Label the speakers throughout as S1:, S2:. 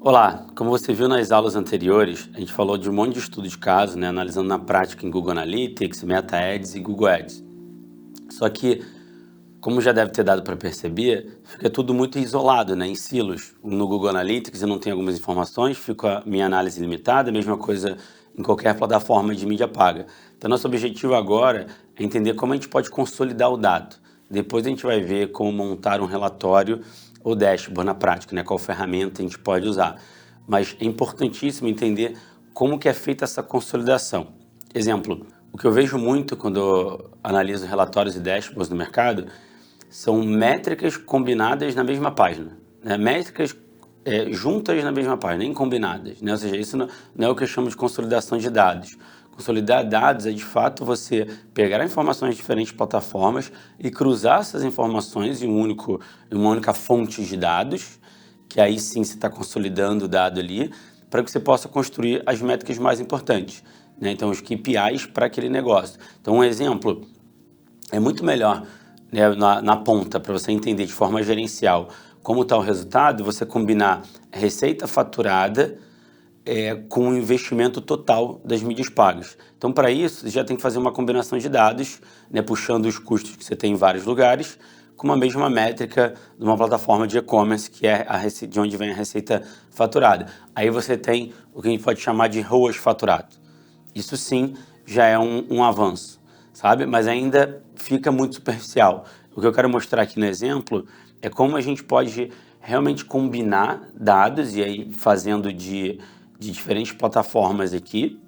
S1: Olá, como você viu nas aulas anteriores, a gente falou de um monte de estudo de caso, né, analisando na prática em Google Analytics, Meta Ads e Google Ads. Só que, como já deve ter dado para perceber, fica tudo muito isolado, né, em silos. No Google Analytics eu não tenho algumas informações, fica a minha análise limitada, a mesma coisa em qualquer plataforma de mídia paga. Então, nosso objetivo agora é entender como a gente pode consolidar o dado. Depois a gente vai ver como montar um relatório ou dashboard na prática, né? Qual ferramenta a gente pode usar. Mas é importantíssimo entender como que é feita essa consolidação. Exemplo, o que eu vejo muito quando eu analiso relatórios e dashboards no mercado são métricas combinadas na mesma página, né? Métricas juntas na mesma página, nem combinadas, né? Ou seja, isso não é o que eu chamo de consolidação de dados. Consolidar dados é, de fato, você pegar informações de diferentes plataformas e cruzar essas informações em uma única fonte de dados, que aí sim você está consolidando o dado ali, para que você possa construir as métricas mais importantes, né? Então, os KPIs para aquele negócio. Então, um exemplo é muito melhor, né, na ponta, para você entender de forma gerencial como está o resultado, você combinar receita faturada com o investimento total das mídias pagas. Então, para isso, você já tem que fazer uma combinação de dados, né, puxando os custos que você tem em vários lugares, com uma mesma métrica de uma plataforma de e-commerce, que é de onde vem a receita faturada. Aí você tem o que a gente pode chamar de ROAS faturado. Isso sim já é um avanço, sabe? Mas ainda fica muito superficial. O que eu quero mostrar aqui no exemplo é como a gente pode realmente combinar dados, e aí fazendo de diferentes plataformas aqui,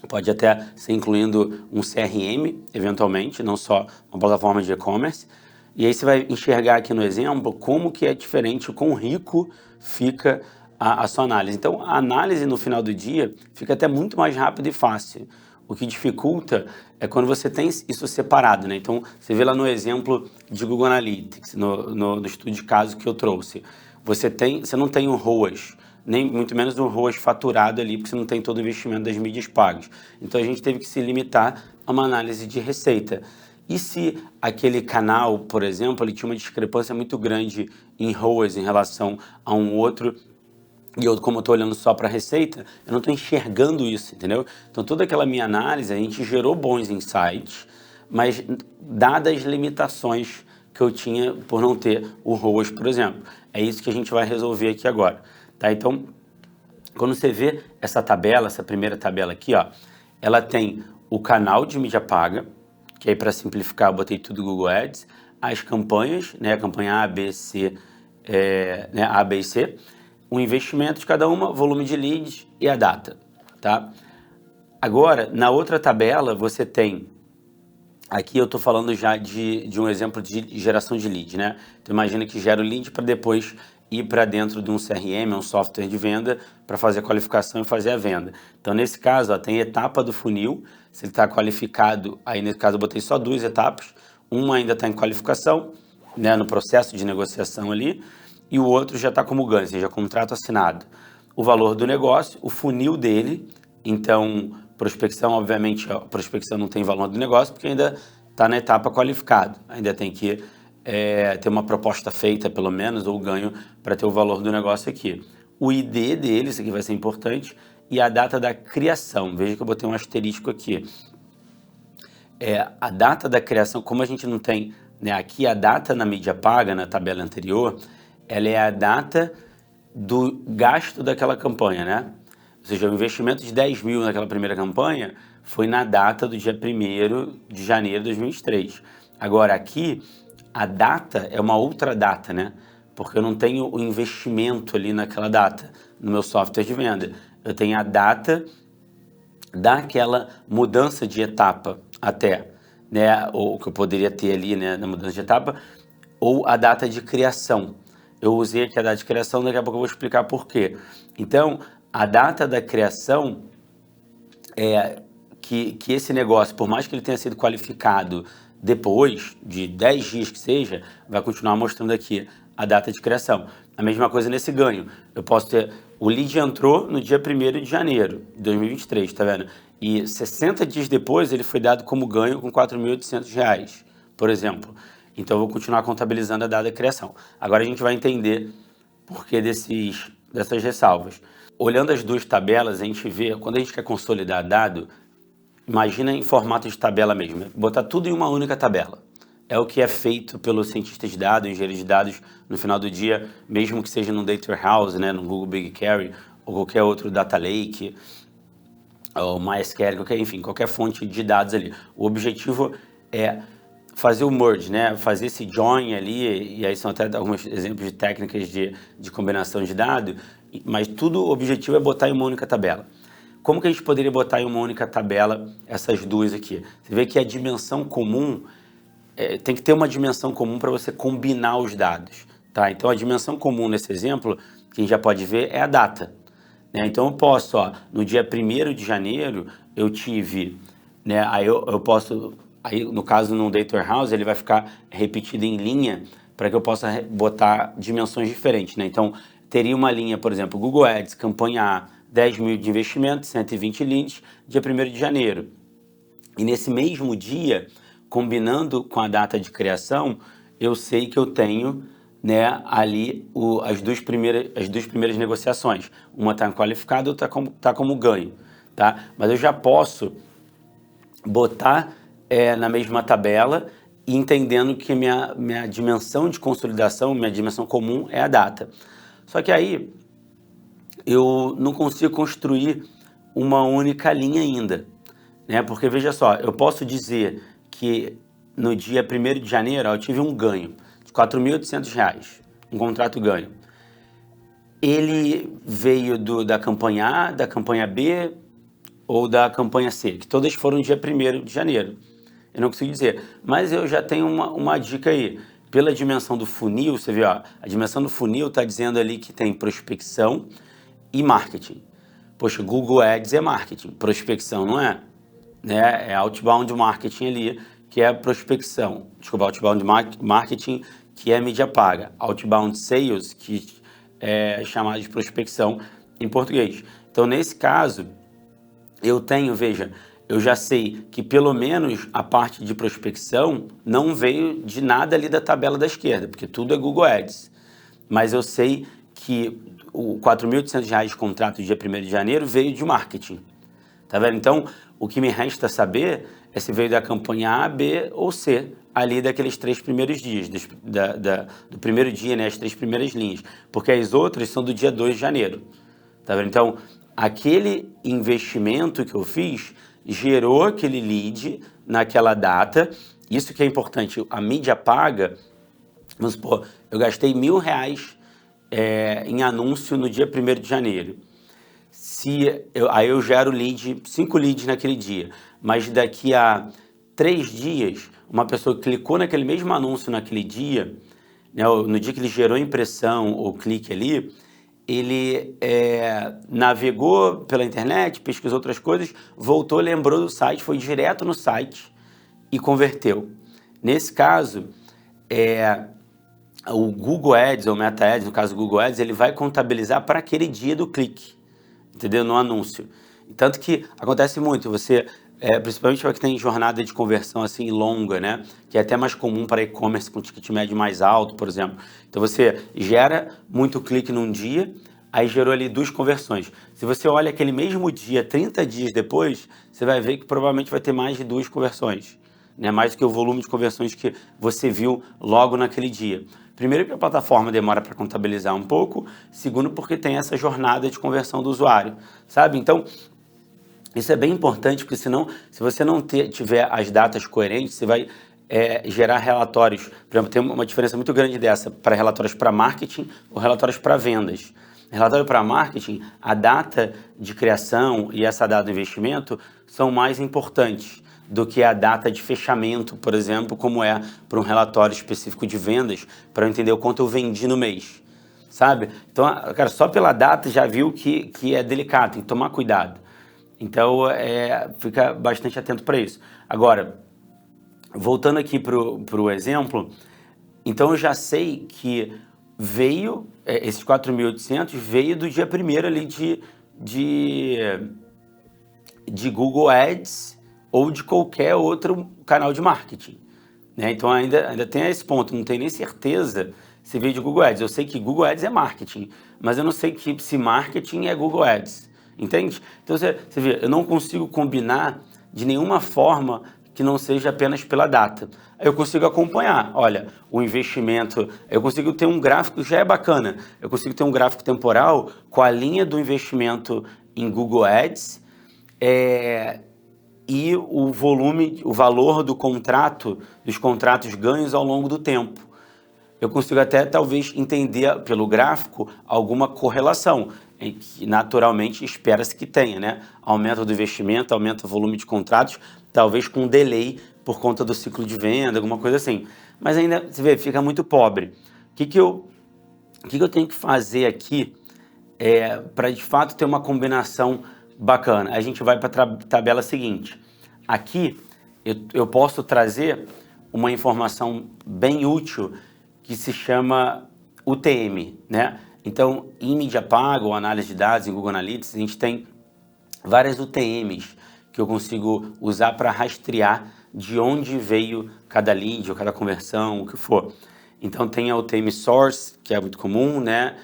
S1: pode até ser incluindo um CRM, eventualmente, não só uma plataforma de e-commerce. E aí você vai enxergar aqui no exemplo como que é diferente, o quão rico fica a sua análise. Então, a análise no final do dia fica até muito mais rápida e fácil. O que dificulta é quando você tem isso separado, né? Então, você vê lá no exemplo de Google Analytics, no estudo de caso que eu trouxe. Você não tem o ROAS, nem muito menos o ROAS faturado ali, porque você não tem todo o investimento das mídias pagas. Então, a gente teve que se limitar a uma análise de receita. E se aquele canal, por exemplo, ele tinha uma discrepância muito grande em ROAS em relação a um outro, e eu, como eu estou olhando só para a receita, eu não estou enxergando isso, entendeu? Então, toda aquela minha análise, a gente gerou bons insights, mas dadas as limitações que eu tinha por não ter o ROAS, por exemplo. É isso que a gente vai resolver aqui agora, tá? Então, quando você vê essa tabela, essa primeira tabela aqui, ó, ela tem o canal de mídia paga, que aí, para simplificar, eu botei tudo Google Ads, as campanhas, né, a campanha A, B, C, né, A, B e C, o investimento de cada uma, volume de leads e a data, tá? Agora, na outra tabela, você tem, aqui eu estou falando já de um exemplo de geração de lead, né? Então, imagina que gera o lead para depois ir para dentro de um CRM, um software de venda, para fazer a qualificação e fazer a venda. Então, nesse caso, ó, tem etapa do funil, se ele está qualificado, aí nesse caso eu botei só duas etapas, uma ainda está em qualificação, né, no processo de negociação ali, e o outro já está como ganho, ou seja, contrato assinado. O valor do negócio, o funil dele, então, prospecção, obviamente, a prospecção não tem valor do negócio, porque ainda está na etapa qualificado, ainda tem que ter uma proposta feita, pelo menos, ou ganho, para ter o valor do negócio aqui. O ID dele, isso aqui vai ser importante, e a data da criação. Veja que eu botei um asterisco aqui. A data da criação, como a gente não tem, né, aqui a data na mídia paga, na tabela anterior, ela é a data do gasto daquela campanha, né? Ou seja, o investimento de 10 mil naquela primeira campanha foi na data do dia 1º de janeiro de 2023. Agora, aqui, a data é uma outra data, né? Porque eu não tenho o investimento ali naquela data, no meu software de venda. Eu tenho a data daquela mudança de etapa até, né? Ou que eu poderia ter ali, né, na mudança de etapa, ou a data de criação. Eu usei aqui a data de criação, daqui a pouco eu vou explicar por quê. Então, a data da criação é que esse negócio, por mais que ele tenha sido qualificado depois de 10 dias que seja, vai continuar mostrando aqui a data de criação. A mesma coisa nesse ganho. Eu posso ter... O lead entrou no dia 1º de janeiro de 2023, tá vendo? E 60 dias depois ele foi dado como ganho com R$ 4.800, por exemplo. Então eu vou continuar contabilizando a data de criação. Agora a gente vai entender por que desses dessas ressalvas. Olhando as duas tabelas, a gente vê, quando a gente quer consolidar dado, imagina em formato de tabela mesmo, botar tudo em uma única tabela. É o que é feito pelos cientistas de dados, engenheiros de dados, no final do dia, mesmo que seja no Data Warehouse, né, no Google BigQuery, ou qualquer outro Data Lake, ou MySQL, qualquer fonte de dados ali. O objetivo é fazer o merge, né, fazer esse join ali, e aí são até alguns exemplos de técnicas de combinação de dados, mas tudo o objetivo é botar em uma única tabela. Como que a gente poderia botar em uma única tabela essas duas aqui? Você vê que a dimensão comum, tem que ter uma dimensão comum para você combinar os dados, tá? Então a dimensão comum nesse exemplo, que a gente já pode ver, é a data, né? Então eu posso, no dia 1º de janeiro, eu tive, né, aí eu posso, aí no caso no Data Warehouse, ele vai ficar repetido em linha para que eu possa botar dimensões diferentes, né? Então teria uma linha, por exemplo, Google Ads, campanha A, 10 mil de investimento, 120 leads, dia 1º de janeiro. E nesse mesmo dia, combinando com a data de criação, eu sei que eu tenho, né, ali as duas primeiras negociações. Uma está qualificada, outra está como ganho. Tá? Mas eu já posso botar na mesma tabela, entendendo que minha dimensão de consolidação, minha dimensão comum é a data. Só que aí eu não consigo construir uma única linha ainda, né? Porque veja só, eu posso dizer que no dia 1º de janeiro eu tive um ganho de R$ 4.800, um contrato ganho. Ele veio da campanha A, da campanha B ou da campanha C, que todas foram no dia 1º de janeiro. Eu não consigo dizer, mas eu já tenho uma dica aí. Pela dimensão do funil, você vê, a dimensão do funil está dizendo ali que tem prospecção e marketing. Poxa, Google Ads é marketing, prospecção não é, né? É outbound marketing ali, que é prospecção. Desculpa, outbound marketing, que é mídia paga. Outbound sales, que é chamado de prospecção em português. Então, nesse caso, veja, eu já sei que pelo menos a parte de prospecção não veio de nada ali da tabela da esquerda, porque tudo é Google Ads. Mas eu sei que o R$ 4.800 de contrato dia 1º de janeiro veio de marketing. Tá vendo? Então, o que me resta saber é se veio da campanha A, B ou C, ali daqueles 3 primeiros dias, do primeiro dia, né, as 3 primeiras linhas, porque as outras são do dia 2 de janeiro. Tá vendo? Então, aquele investimento que eu fiz gerou aquele lead naquela data. Isso que é importante, a mídia paga, vamos supor, eu gastei R$ 1.000 em anúncio no dia 1º de janeiro. Aí eu gero 5 leads naquele dia, mas daqui a 3 dias, uma pessoa clicou naquele mesmo anúncio naquele dia, né, no dia que ele gerou a impressão ou clique ali, ele navegou pela internet, pesquisou outras coisas, voltou, lembrou do site, foi direto no site e converteu. Nesse caso, o Google Ads, ou Meta Ads, no caso do Google Ads, ele vai contabilizar para aquele dia do clique, entendeu? No anúncio. Tanto que acontece muito, você, principalmente para quem tem jornada de conversão assim longa, né? Que é até mais comum para e-commerce com ticket médio mais alto, por exemplo. Então você gera muito clique num dia, aí gerou ali 2 conversões. Se você olha aquele mesmo dia, 30 dias depois, você vai ver que provavelmente vai ter mais de 2 conversões, né? Mais do que o volume de conversões que você viu logo naquele dia. Primeiro, que a plataforma demora para contabilizar um pouco. Segundo, porque tem essa jornada de conversão do usuário, sabe? Então, isso é bem importante, porque senão, se você não tiver as datas coerentes, você vai gerar relatórios. Por exemplo, tem uma diferença muito grande dessa para relatórios para marketing ou relatórios para vendas. Relatório para marketing, a data de criação e essa data de investimento são mais importantes do que a data de fechamento, por exemplo, como é para um relatório específico de vendas, para eu entender o quanto eu vendi no mês, sabe? Então, cara, só pela data já viu que é delicado, tem que tomar cuidado. Então, fica bastante atento para isso. Agora, voltando aqui para o exemplo, então eu já sei que veio, esses 4.800 veio do dia 1º ali de Google Ads, ou de qualquer outro canal de marketing, né? Então ainda tem esse ponto, não tem nem certeza se veio de Google Ads. Eu sei que Google Ads é marketing, mas eu não sei se marketing é Google Ads, entende? Então você vê, eu não consigo combinar de nenhuma forma que não seja apenas pela data. Aí eu consigo acompanhar, olha, o investimento, eu consigo ter um gráfico, já é bacana, eu consigo ter um gráfico temporal com a linha do investimento em Google Ads, e o volume, o valor do contrato, dos contratos ganhos ao longo do tempo. Eu consigo até talvez entender pelo gráfico alguma correlação, em que naturalmente espera-se que tenha, né? Aumento do investimento, aumenta o volume de contratos, talvez com um delay por conta do ciclo de venda, alguma coisa assim. Mas ainda, você vê, fica muito pobre. O que eu tenho que fazer aqui para de fato ter uma combinação bacana? A gente vai para a tabela seguinte. Aqui eu posso trazer uma informação bem útil que se chama UTM, né? Então, em mídia paga ou análise de dados em Google Analytics, a gente tem várias UTMs que eu consigo usar para rastrear de onde veio cada lead ou cada conversão, o que for. Então, tem a UTM Source, que é muito comum, né?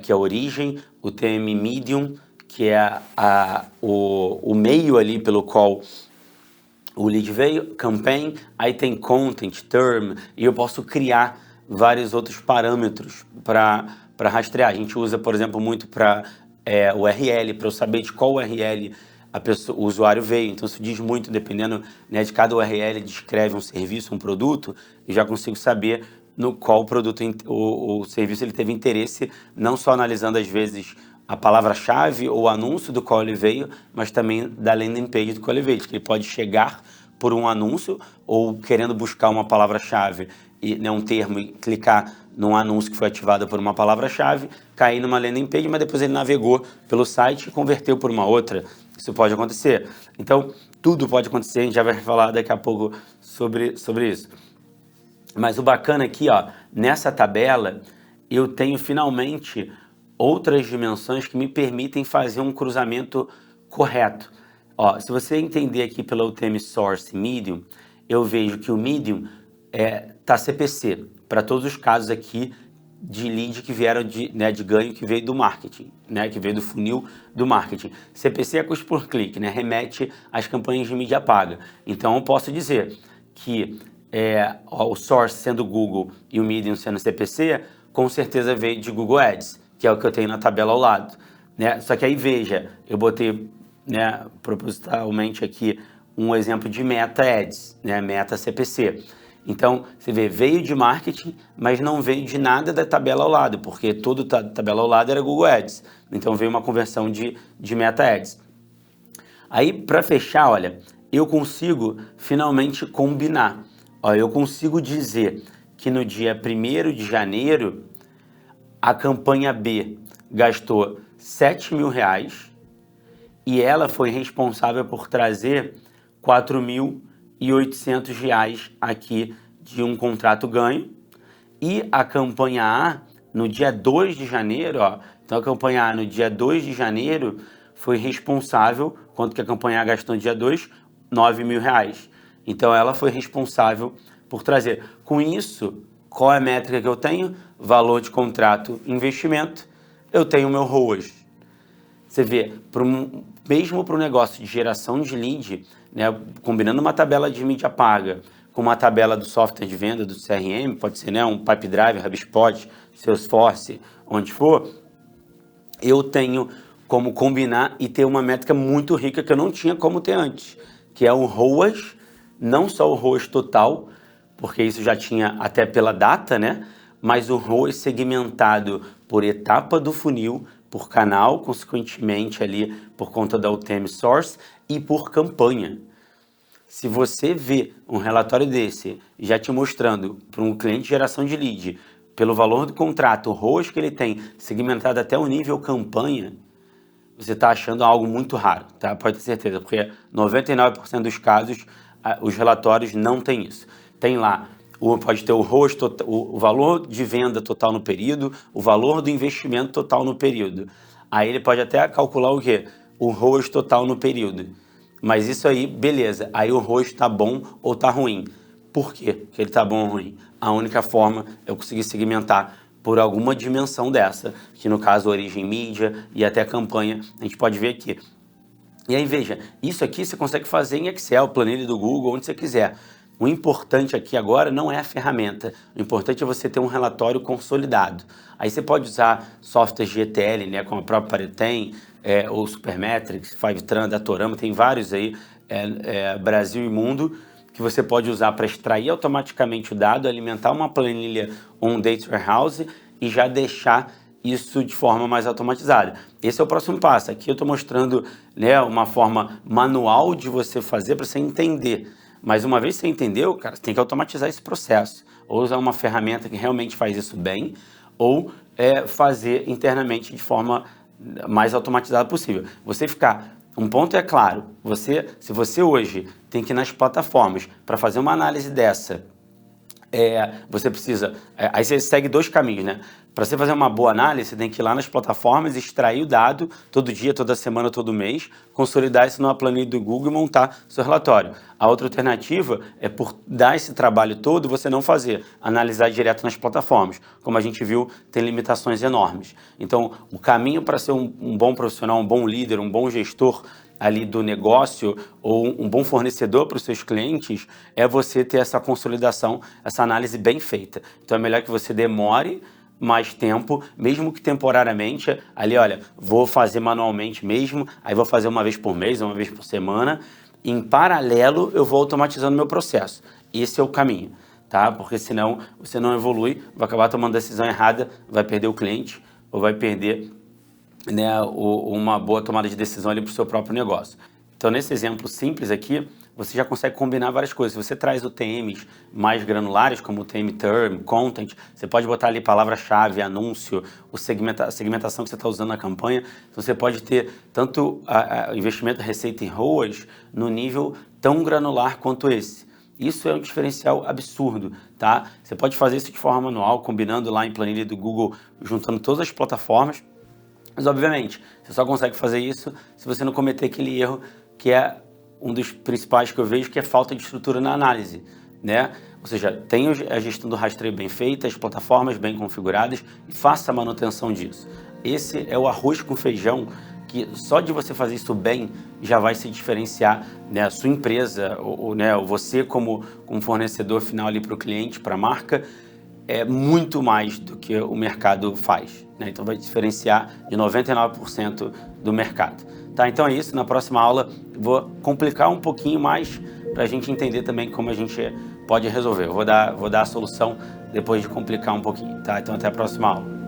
S1: Que é a origem, UTM Medium, que é o meio ali pelo qual o lead veio, Campaign, aí tem Content, Term, e eu posso criar vários outros parâmetros para rastrear. A gente usa, por exemplo, muito para URL, para eu saber de qual URL o usuário veio. Então, isso diz muito, dependendo, né, de cada URL, descreve um serviço, um produto, e já consigo saber no qual produto o serviço ele teve interesse, não só analisando, às vezes, a palavra-chave ou o anúncio do qual ele veio, mas também da landing page do qual ele veio, que ele pode chegar por um anúncio ou querendo buscar uma palavra-chave, um termo, e clicar num anúncio que foi ativado por uma palavra-chave, cair numa landing page, mas depois ele navegou pelo site e converteu por uma outra. Isso pode acontecer. Então, tudo pode acontecer, a gente já vai falar daqui a pouco sobre isso. Mas o bacana aqui, ó, nessa tabela, eu tenho finalmente outras dimensões que me permitem fazer um cruzamento correto. Ó, se você entender aqui pelo UTM Source Medium, eu vejo que o Medium tá CPC, para todos os casos aqui de lead que vieram de ganho que veio do marketing, né, que veio do funil do marketing. CPC é custo por clique, né, remete às campanhas de mídia paga. Então eu posso dizer que o Source sendo Google e o Medium sendo CPC, com certeza veio de Google Ads, que é o que eu tenho na tabela ao lado, né? Só que aí veja, eu botei, né, propositalmente aqui um exemplo de Meta Ads, né, Meta CPC. Então, você vê, veio de marketing, mas não veio de nada da tabela ao lado, porque toda a tabela ao lado era Google Ads. Então, veio uma conversão de Meta Ads. Aí, para fechar, olha, eu consigo finalmente combinar. Ó, eu consigo dizer que no dia 1º de janeiro, a campanha B gastou R$7.000 e ela foi responsável por trazer R$4.800 aqui de um contrato ganho. E a campanha A, no dia 2 de janeiro, ó, então a campanha A no dia 2 de janeiro foi responsável, quanto que a campanha A gastou no dia 2? R$9.000. Então ela foi responsável por trazer. Com isso, qual é a métrica que eu tenho? Valor de contrato, investimento. Eu tenho o meu ROAS. Você vê, mesmo para o negócio de geração de lead, né, combinando uma tabela de mídia paga com uma tabela do software de venda, do CRM, pode ser, né, um Pipedrive, HubSpot, Salesforce, onde for, eu tenho como combinar e ter uma métrica muito rica que eu não tinha como ter antes, que é o ROAS, não só o ROAS total, porque isso já tinha até pela data, né? Mas o ROAS segmentado por etapa do funil, por canal, consequentemente ali por conta da UTM Source e por campanha. Se você vê um relatório desse já te mostrando para um cliente de geração de lead, pelo valor do contrato, o ROAS que ele tem segmentado até o nível campanha, você está achando algo muito raro, tá? Pode ter certeza, porque 99% dos casos os relatórios não têm isso. Tem lá, pode ter o ROAS, o valor de venda total no período, o valor do investimento total no período. Aí ele pode até calcular o quê? O ROAS total no período. Mas isso aí, beleza. Aí o ROAS está bom ou está ruim. Por quê que ele está bom ou ruim? a única forma é eu conseguir segmentar por alguma dimensão dessa, que no caso origem mídia e até campanha, a gente pode ver aqui. E aí veja, isso aqui você consegue fazer em Excel, planilha do Google, onde você quiser. O importante aqui agora não é a ferramenta, o importante é você ter um relatório consolidado. Aí você pode usar softwares de ETL, né, como a própria Paretem, ou Supermetrics, Fivetran, Datorama, tem vários aí, Brasil e Mundo, que você pode usar para extrair automaticamente o dado, alimentar uma planilha ou um data warehouse e já deixar isso de forma mais automatizada. Esse é o próximo passo. Aqui eu estou mostrando, né, uma forma manual de você fazer para você entender. Mas uma vez que você entendeu, cara, você tem que automatizar esse processo. Ou usar uma ferramenta que realmente faz isso bem, ou fazer internamente de forma mais automatizada possível. Você ficar... Um ponto é claro, se você hoje tem que ir nas plataformas para fazer uma análise dessa, você precisa... aí você segue dois caminhos, né? Para você fazer uma boa análise, você tem que ir lá nas plataformas, extrair o dado todo dia, toda semana, todo mês, consolidar isso numa planilha do Google e montar seu relatório. A outra alternativa é por dar esse trabalho todo, você não fazer, analisar direto nas plataformas. Como a gente viu, tem limitações enormes. Então, o caminho para ser um bom profissional, um bom líder, um bom gestor ali do negócio ou um bom fornecedor para os seus clientes é você ter essa consolidação, essa análise bem feita. Então, é melhor que você demore mais tempo, mesmo que temporariamente, ali, olha, vou fazer manualmente mesmo, aí vou fazer uma vez por mês, uma vez por semana, e em paralelo eu vou automatizando meu processo. Esse é o caminho, tá? Porque senão você não evolui, vai acabar tomando decisão errada, vai perder o cliente ou vai perder, né, uma boa tomada de decisão ali para o seu próprio negócio. Então, nesse exemplo simples aqui, você já consegue combinar várias coisas. Se você traz UTMs mais granulares, como o TM Term, Content, você pode botar ali palavra-chave, anúncio, a segmentação que você está usando na campanha. Então, você pode ter tanto investimento, receita e ROAS no nível tão granular quanto esse. Isso é um diferencial absurdo, tá? Você pode fazer isso de forma manual, combinando lá em planilha do Google, juntando todas as plataformas. Mas, obviamente, você só consegue fazer isso se você não cometer aquele erro que é um dos principais que eu vejo, que é falta de estrutura na análise, né? Ou seja, tenha a gestão do rastreio bem feita, as plataformas bem configuradas e faça a manutenção disso. Esse é o arroz com feijão que só de você fazer isso bem já vai se diferenciar, né, a sua empresa, né, você como fornecedor final ali para o cliente, para a marca, é muito mais do que o mercado faz, né? Então vai diferenciar de 99% do mercado. Tá, então é isso. Na próxima aula vou complicar um pouquinho mais para a gente entender também como a gente pode resolver. Eu vou dar a solução depois de complicar um pouquinho, tá? Então até a próxima aula.